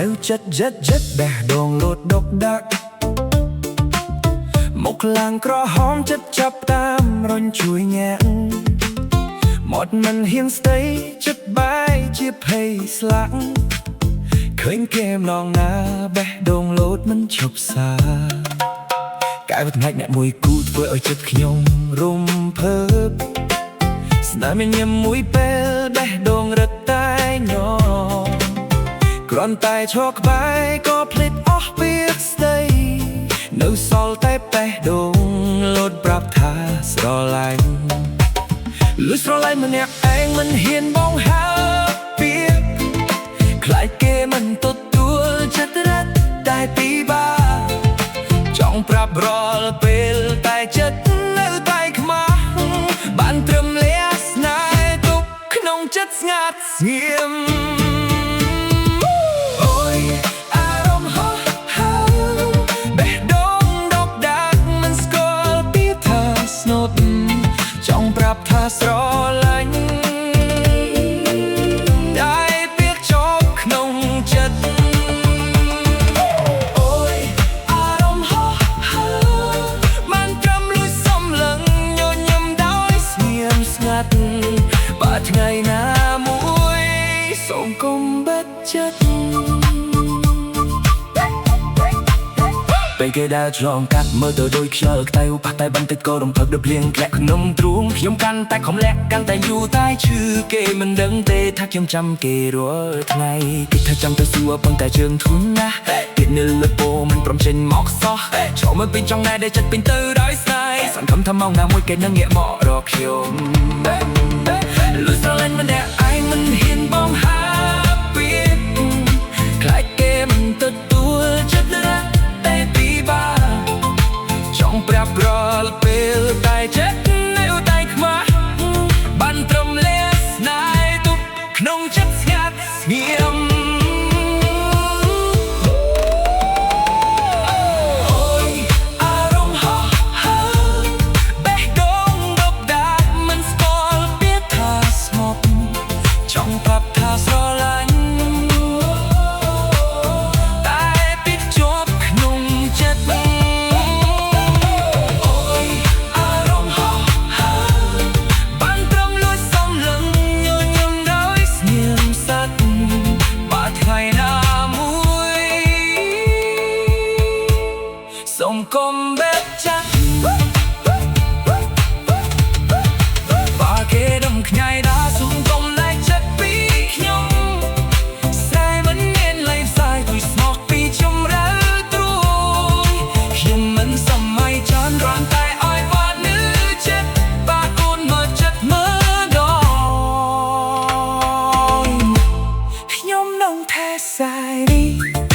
នៅចិត្តបេះដូងលោតដុកដាក់មុខឡើងក្រហមចិត្តចាប់តាមរញជួយញាក់មាត់មិនហ៊ានស្ដីចិត្តបាយជាភ័យស្លាក់ឃើញគេម្ដងណាបេះដូងលោតមិនឈប់សាកែវថ្ងៃអ្នកមួយគូធ្វើឲ្យចិត្តខ្ញុំរំភើបស្នាមញញឹមមួយពេលបេះដូងរឹតតែញ័រគ្រាន់តែឈរក្បែរក៏ភ្លេចអស់ពាក្យស្ដីនៅសល់តែបេះដូងលោតប្រាប់ថាស្រឡាញ់លុះស្រឡាញ់ម្នាក់ឯងមិនហ៊ានបងហើពាក្យខ្លាចគេមិនទទួលចិត្តរត់តែពីបាចង់ប្រាប់រាល់ពេលតែចិត្តនៅតែខ្មាស់បានត្រឹមលះស្នេហ៍ទុកក្នុងចិត្តស្ងាត់ស្ងៀមអូយអារម្មណ៍ហោះហើរបេះដូងដកដាកមិនស្គាល់ពីថាស្នូតចង់ប្រាប់ថាស្រឡាញ់តែពាក្យចប់ក្នុងចិត្តអូយអារម្មណ៍ហោះហើរបានត្រឹមលួចសំឡឹងញញឹមដោយស្ងៀមស្ងាត់បើថ្ងៃណាមួយសូមកុំបិទចិត្តពេលគេដើរឆ្លងកាត់មើលទៅដូចខ្យល់ខ្តៅប៉ះតែបន្តិចក៏រំភើបដូចភ្លៀងធ្លាក់ក្នុងទ្រូងខ្ញុំកាន់តែខំលាក់កាន់តែយូរតែឈឺគេមិនដឹងទេថាខ្ញុំចាំគេរាល់ថ្ងៃគេថាចាំទៅសួរប៉ុន្តែជើងធូនណាស់ទៀតនៅលើពោមិនព្រមចេញមកសោះឈរមើលពេញចង់ណែដែលចិត្តពេញទៅដោយស្នេហ៍សង្ឃឹមថាម៉ោងណាមួយគេនឹងងាកមករកខ្ញុំលុះស្រឡាញ់ម្នាក់ឯងមិនហ៊ានបងហើពាក្យខ្លាចគេមិនទទួលចិត្តរត់តែពីបាចង់ប្រាប់រាល់ពេលតែចិត្តនៅតែខ្មាស់បានត្រឹមលះស្នេហ៍ទុកក្នុងចិត្តស្ងាត់ស្ងៀមអូយអារម្មណ៍ហោះហើរបេះដូងដប់ដាកមិនស្គាល់ពាក្យថាស្ងប់ចង់ប្រាប់ថាស្រឡាញ់តែពាក្យជាប់ក្នុងចិត្តសូមកុំបេះចិត្តបើគេដឹងថ្ងៃណាសូមកុំលែងចិត្តពីខ្ញុំស្រែមិនមានលេងផ្សាយដោយស្មោះពីចម្រើត្រួយខ្ញុំមិនសម័យចានរាន់តែឲ្យបាននៅចិត្តបាក់អូនមកចិត្តមើលដងខ្ញុំនឹងថែសាយនេះ